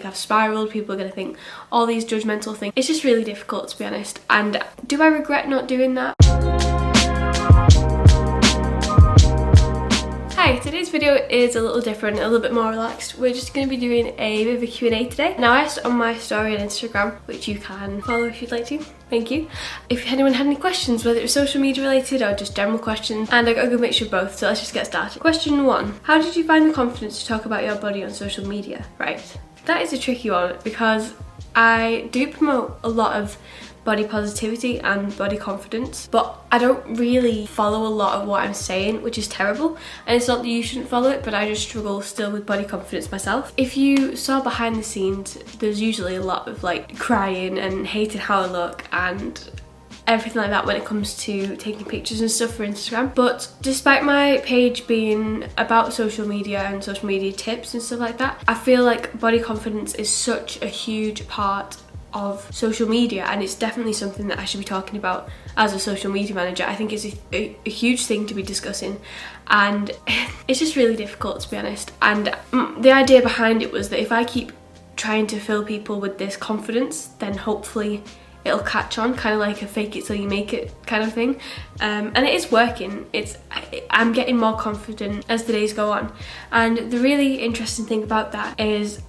I've spiraled, people are going to think all these judgmental things. It's just really difficult, to be honest. And do I regret not doing that? Hi, today's video is a little different, a little bit more relaxed. We're just going to be doing a bit of a Q&A today. Now, I asked on my story on Instagram, which you can follow if you'd like to. Thank you. If anyone had any questions, whether it was social media related or just general questions, and I got a good mixture of both, so let's just get started. Question 1. How did you find the confidence to talk about your body on social media? Right. That is a tricky one because I do promote a lot of body positivity and body confidence, but I don't really follow a lot of what I'm saying, which is terrible. And it's not that you shouldn't follow it, but I just struggle still with body confidence myself. If you saw behind the scenes, there's usually a lot of like crying and hating how I look and everything like that when it comes to taking pictures and stuff for Instagram. But despite my page being about social media and social media tips and stuff like that, I feel like body confidence is such a huge part of social media, and it's definitely something that I should be talking about as a social media manager. I think it's a huge thing to be discussing, and it's just really difficult, to be honest. And the idea behind it was that if I keep trying to fill people with this confidence, then hopefully it'll catch on, kind of like a fake it till you make it kind of thing. And it is working. I'm getting more confident as the days go on. And the really interesting thing about that is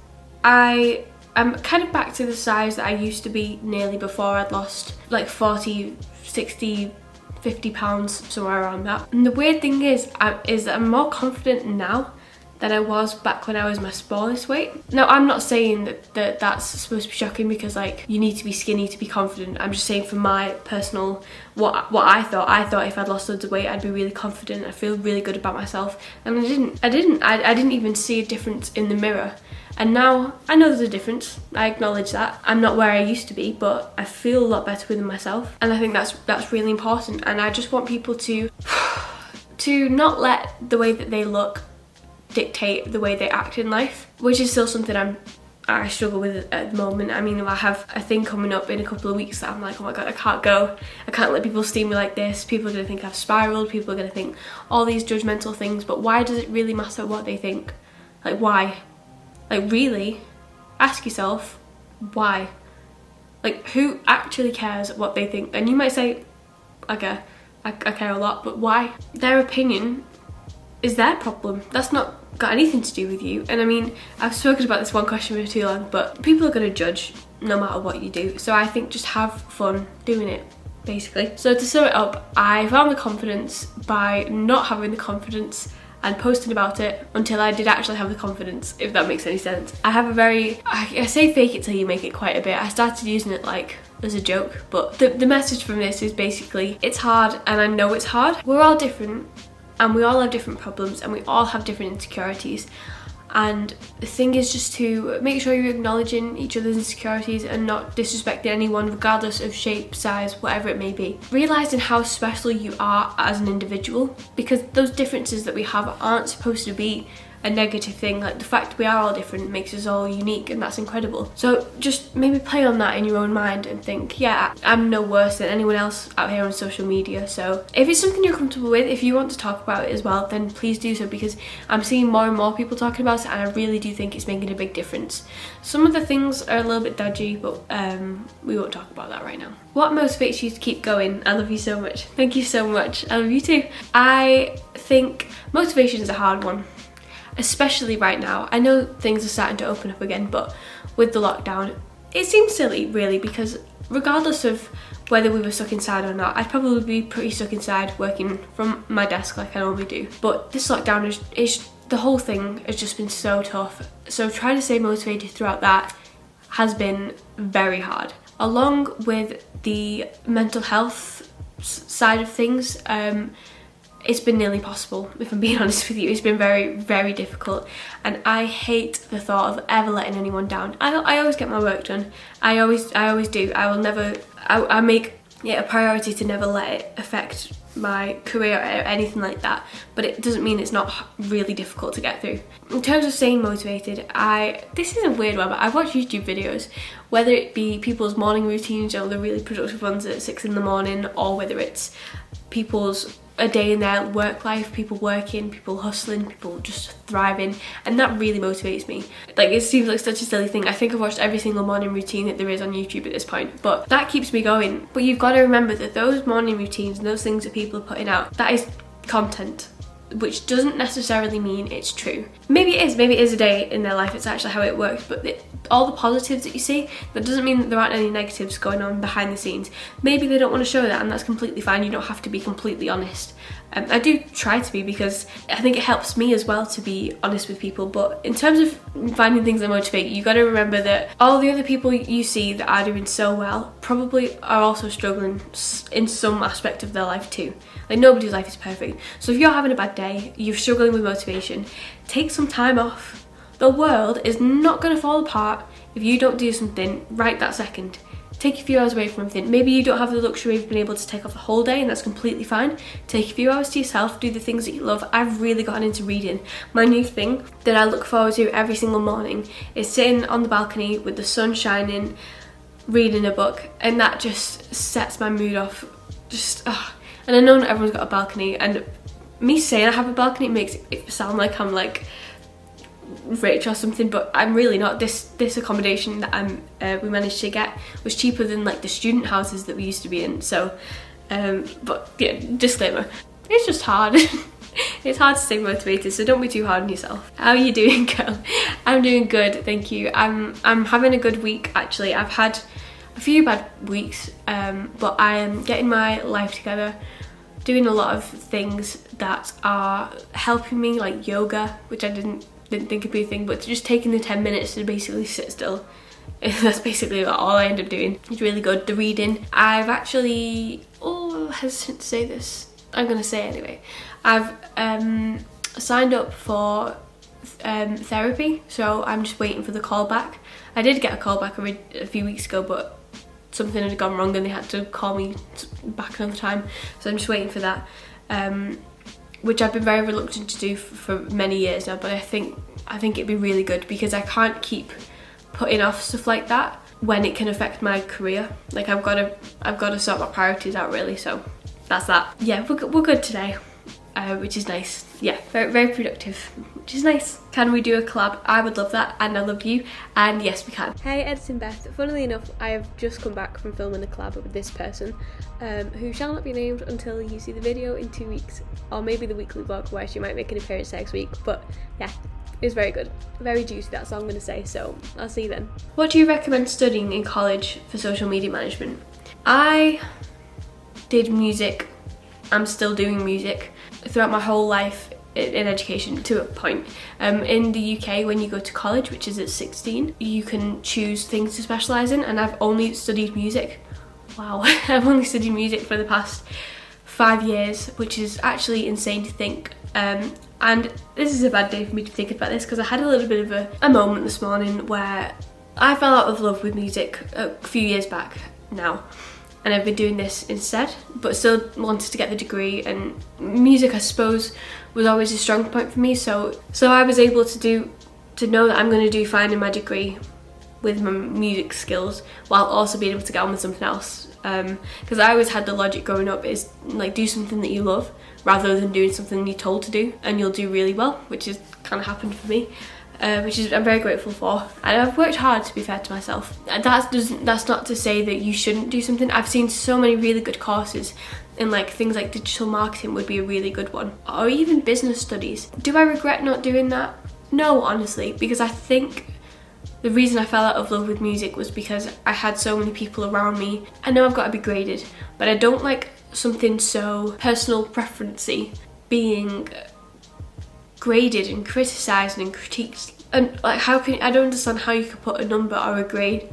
I'm kind of back to the size that I used to be nearly before I'd lost like 40, 60, 50 pounds, somewhere around that. And the weird thing is that I'm more confident now than I was back when I was my smallest weight. Now, I'm not saying that that's supposed to be shocking because like you need to be skinny to be confident. I'm just saying from my personal, what I thought if I'd lost loads of weight, I'd be really confident. I feel really good about myself. And I didn't even see a difference in the mirror. And now I know there's a difference. I acknowledge that. I'm not where I used to be, but I feel a lot better within myself. And I think that's really important. And I just want people to not let the way that they look dictate the way they act in life, which is still something I struggle with at the moment. I mean, I have a thing coming up in a couple of weeks that I'm like, oh my god, I can't go. I can't let people see me like this. People are going to think I've spiraled. People are going to think all these judgmental things. But why does it really matter what they think? Like, why? Like, really? Ask yourself, why? Like, who actually cares what they think? And you might say, okay, I care a lot, but why? Their opinion is their problem. That's not got anything to do with you. And I mean, I've spoken about this one question for too long, but people are going to judge no matter what you do. So I think just have fun doing it, basically. So to sum it up, I found the confidence by not having the confidence and posting about it until I did actually have the confidence, if that makes any sense. I have I say fake it till you make it quite a bit. I started using it like as a joke, but the message from this is basically, it's hard and I know it's hard. We're all different and we all have different problems and we all have different insecurities. And the thing is just to make sure you're acknowledging each other's insecurities and not disrespecting anyone regardless of shape, size, whatever it may be. Realising how special you are as an individual, because those differences that we have aren't supposed to be a negative thing. Like, the fact we are all different makes us all unique, and that's incredible. So just maybe play on that in your own mind and think, yeah, I'm no worse than anyone else out here on social media. So if it's something you're comfortable with, if you want to talk about it as well, then please do so, because I'm seeing more and more people talking about it and I really do think it's making a big difference. Some of the things are a little bit dodgy, but we won't talk about that right now. What motivates you to keep going? I love you so much. Thank you so much. I love you too. I think motivation is a hard one, especially right now. I know things are starting to open up again, but with the lockdown, it seems silly really, because regardless of whether we were stuck inside or not, I'd probably be pretty stuck inside working from my desk like I normally do. But this lockdown is the whole thing has just been so tough. So trying to stay motivated throughout that has been very hard. Along with the mental health side of things, it's been nearly impossible, if I'm being honest with you. It's been very, very difficult, and I hate the thought of ever letting anyone down. I always get my work done. I always do. I will never, I make it a priority to never let it affect my career or anything like that, but it doesn't mean it's not really difficult to get through. In terms of staying motivated, this is a weird one, but I watch YouTube videos, whether it be people's morning routines, or the really productive ones at 6 in the morning, or whether it's people's a day in their work life, people working, people hustling, people just thriving, and that really motivates me. Like, it seems like such a silly thing. I think I've watched every single morning routine that there is on YouTube at this point, but that keeps me going. But you've got to remember that those morning routines and those things that people are putting out, that is content, which doesn't necessarily mean it's true. Maybe it is a day in their life, it's actually how it works, but all the positives that you see, that doesn't mean that there aren't any negatives going on behind the scenes. Maybe they don't want to show that, and that's completely fine. You don't have to be completely honest. I do try to be, because I think it helps me as well to be honest with people. But in terms of finding things that motivate you, got to remember that all the other people you see that are doing so well probably are also struggling in some aspect of their life too. Like, nobody's life is perfect. So if you're having a bad day, you're struggling with motivation, take some time off. The world is not going to fall apart if you don't do something right that second. Take a few hours away from everything. Maybe you don't have the luxury of being able to take off a whole day, and that's completely fine. Take a few hours to yourself, do the things that you love. I've really gotten into reading. My new thing that I look forward to every single morning is sitting on the balcony with the sun shining, reading a book, and that just sets my mood off. And I know not everyone's got a balcony, and me saying I have a balcony makes it sound like I'm like rich or something, but I'm really not. This accommodation that we managed to get was cheaper than like the student houses that we used to be in. So but yeah, disclaimer, it's just hard. It's hard to stay motivated, so don't be too hard on yourself. How are you doing, girl? I'm doing good, thank you. I'm having a good week actually. I've had a few bad weeks, but I am getting my life together, doing a lot of things that are helping me, like yoga, which I didn't think it'd be a thing, but just taking the 10 minutes to basically sit still. That's basically all I end up doing. It's really good. The reading, I've actually, hesitant to say this, I'm gonna say it anyway. I've signed up for therapy, so I'm just waiting for the call back. I did get a call back a few weeks ago, but something had gone wrong and they had to call me back another time, so I'm just waiting for that, which I've been very reluctant to do for many years now, but I think it'd be really good, because I can't keep putting off stuff like that when it can affect my career. Like, I've got to sort my priorities out really, so that's that. Yeah, we're good today, which is nice. Yeah, very, very productive, which is nice. Can we do a collab? I would love that, and I love you, and yes, we can. Hey, Editing Beth. Funnily enough, I have just come back from filming a collab with this person, who shall not be named until you see the video in 2 weeks, or maybe the weekly vlog where she might make an appearance next week. But yeah, it was very good, very juicy, that's all I'm gonna say, so I'll see you then. What do you recommend studying in college for social media management? I did music. I'm still doing music throughout my whole life in education to a point. In the UK, when you go to college, which is at 16, you can choose things to specialise in, and I've only studied music. Wow, I've only studied music for the past 5 years, which is actually insane to think. And this is a bad day for me to think about this, because I had a little bit of a moment this morning where I fell out of love with music a few years back now, and I've been doing this instead, but still wanted to get the degree, and music, I suppose, was always a strong point for me, so I was able to know that I'm going to do fine in my degree with my music skills, while also being able to get on with something else, because I always had the logic growing up is like, do something that you love rather than doing something you're told to do, and you'll do really well, which has kind of happened for me. Which I'm very grateful for, and I've worked hard, to be fair to myself. That's not to say that you shouldn't do something. I've seen so many really good courses, and like things like digital marketing would be a really good one, or even business studies. Do I regret not doing that? No, honestly, because I think the reason I fell out of love with music was because I had so many people around me. I know I've got to be graded, but I don't like something so personal preference-y being graded and criticised and critiqued. And like, I don't understand how you could put a number or a grade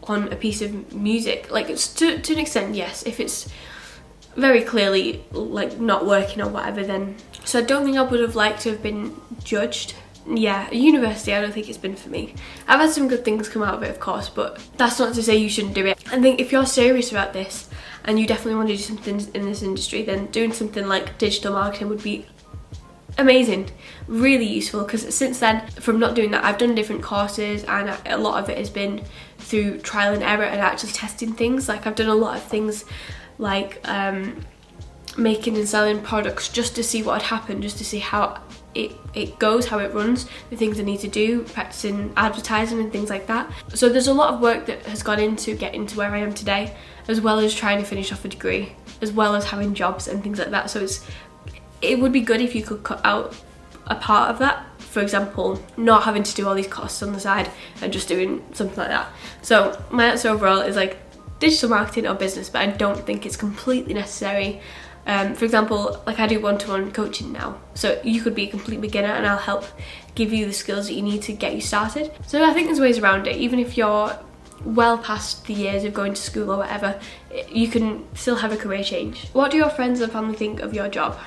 on a piece of music. Like, it's to an extent, yes, if it's very clearly like not working or whatever, then. So I don't think I would have liked to have been judged. Yeah, university, I don't think it's been for me. I've had some good things come out of it, of course, but that's not to say you shouldn't do it. I think if you're serious about this and you definitely want to do something in this industry, then doing something like digital marketing would be amazing, really useful, because since then, from not doing that, I've done different courses, and a lot of it has been through trial and error and actually testing things. Like, I've done a lot of things like making and selling products just to see what had happened, just to see how it goes, how it runs, the things I need to do, practicing advertising and things like that. So there's a lot of work that has gone into getting to where I am today, as well as trying to finish off a degree, as well as having jobs and things like that. So it would be good if you could cut out a part of that. For example, not having to do all these costs on the side and just doing something like that. So my answer overall is like digital marketing or business, but I don't think it's completely necessary. For example, like I do one-to-one coaching now, so you could be a complete beginner and I'll help give you the skills that you need to get you started. So I think there's ways around it. Even if you're well past the years of going to school or whatever, you can still have a career change. What do your friends and family think of your job?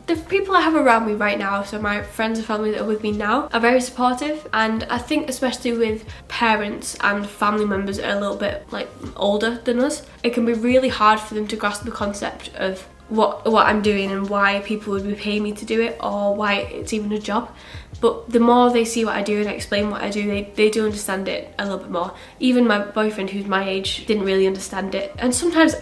The people I have around me right now, so my friends and family that are with me now, are very supportive, and I think especially with parents and family members that are a little bit like older than us, it can be really hard for them to grasp the concept of what I'm doing and why people would be paying me to do it, or why it's even a job. But the more they see what I do and I explain what I do, they do understand it a little bit more. Even my boyfriend, who's my age, didn't really understand it. And sometimes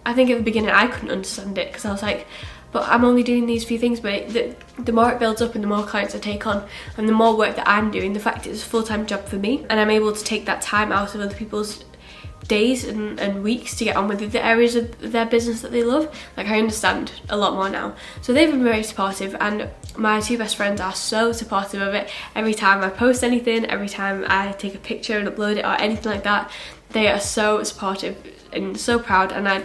I think at the beginning I couldn't understand it, because I was like, but I'm only doing these few things. But the more it builds up and the more clients I take on and the more work that I'm doing, the fact it's a full-time job for me and I'm able to take that time out of other people's days and weeks to get on with the areas of their business that they love, like I understand a lot more now. So they've been very supportive, and my two best friends are so supportive of it. Every time I post anything, every time I take a picture and upload it or anything like that, they are so supportive and so proud, and I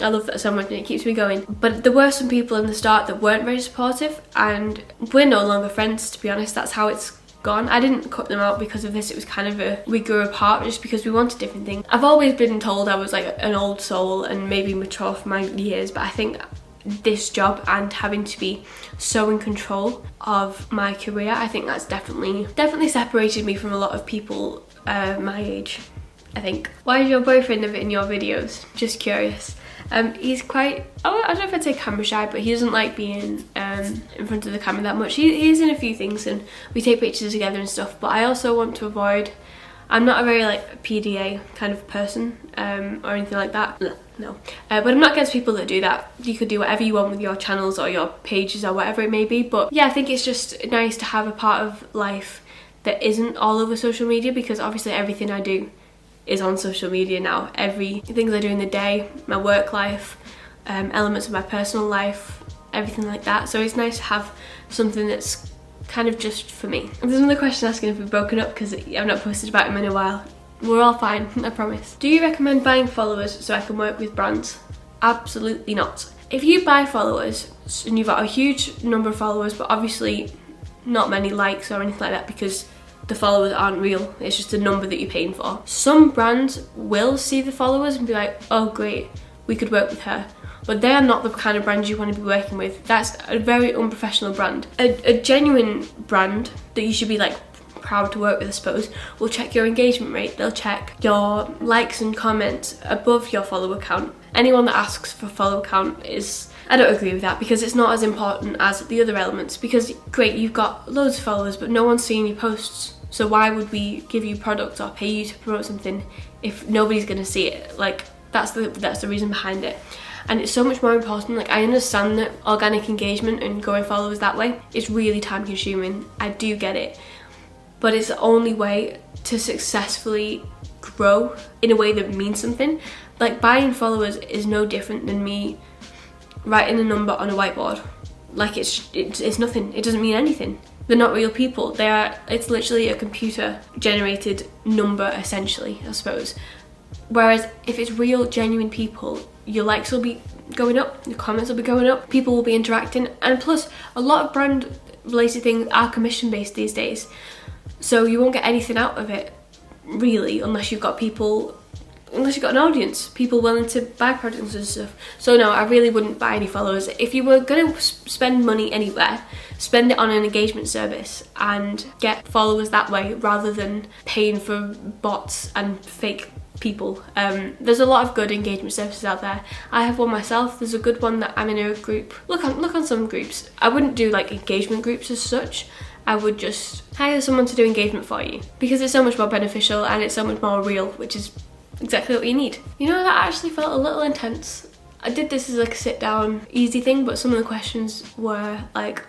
love that so much and it keeps me going. But there were some people in the start that weren't very supportive, and we're no longer friends, to be honest. That's how it's gone. I didn't cut them out because of this. It was kind of we grew apart just because we wanted different things. I've always been told I was like an old soul and maybe mature for my years, but I think this job and having to be so in control of my career, I think that's definitely separated me from a lot of people my age, I think. Why is your boyfriend never in your videos? Just curious. He's quite, I don't know if I'd say camera shy, but he doesn't like being in front of the camera that much. He's in a few things and we take pictures together and stuff, but I also want to avoid, I'm not a very like PDA kind of person or anything like that. No. But I'm not against people that do that. You could do whatever you want with your channels or your pages or whatever it may be, but yeah, I think it's just nice to have a part of life that isn't all over social media, because obviously everything I do is on social media now. Things I do in the day, my work life, elements of my personal life, everything like that. So it's nice to have something that's kind of just for me. There's another question asking if we've broken up because I've not posted about him in a while. We're all fine, I promise. Do you recommend buying followers so I can work with brands? Absolutely not. If you buy followers and you've got a huge number of followers but obviously not many likes or anything like that, because the followers aren't real, it's just a number that you're paying for. Some brands will see the followers and be like, oh great, we could work with her. But they are not the kind of brand you want to be working with. That's a very unprofessional brand. A genuine brand that you should be like proud to work with, I suppose, will check your engagement rate. They'll check your likes and comments above your follower count. Anyone that asks for follower count I don't agree with that, because it's not as important as the other elements. Because great, you've got loads of followers but no one's seeing your posts, so why would we give you products or pay you to promote something if nobody's going to see it? Like that's the reason behind it. And it's so much more important. Like I understand that organic engagement and growing followers that way is really time consuming, I do get it, but it's the only way to successfully grow in a way that means something. Like buying followers is no different than me writing a number on a whiteboard. Like it's nothing, it doesn't mean anything. They're not real people. It's literally a computer generated number essentially, I suppose. Whereas if it's real genuine people, your likes will be going up, your comments will be going up, people will be interacting, and plus a lot of brand related things are commission based these days, so you won't get anything out of it really unless you've got an audience, people willing to buy products and stuff. So no, I really wouldn't buy any followers. If you were going to spend money anywhere, spend it on an engagement service and get followers that way rather than paying for bots and fake people. There's a lot of good engagement services out there. I have one myself. There's a good one that I'm in a group. Look on some groups. I wouldn't do like engagement groups as such. I would just hire someone to do engagement for you, because it's so much more beneficial and it's so much more real, which is exactly what you need. You know, that actually felt a little intense. I did this as like a sit down easy thing, but some of the questions were like,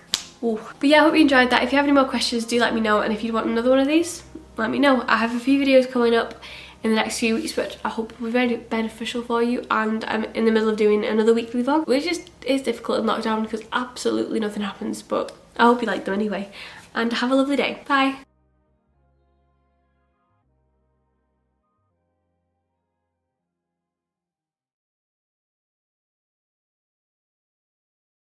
ooh. But yeah, I hope you enjoyed that. If you have any more questions, do let me know, and if you want another one of these, let me know. I have a few videos coming up in the next few weeks which I hope will be very beneficial for you, and I'm in the middle of doing another weekly vlog, which is difficult in lockdown because absolutely nothing happens, but I hope you like them anyway, and have a lovely day. Bye.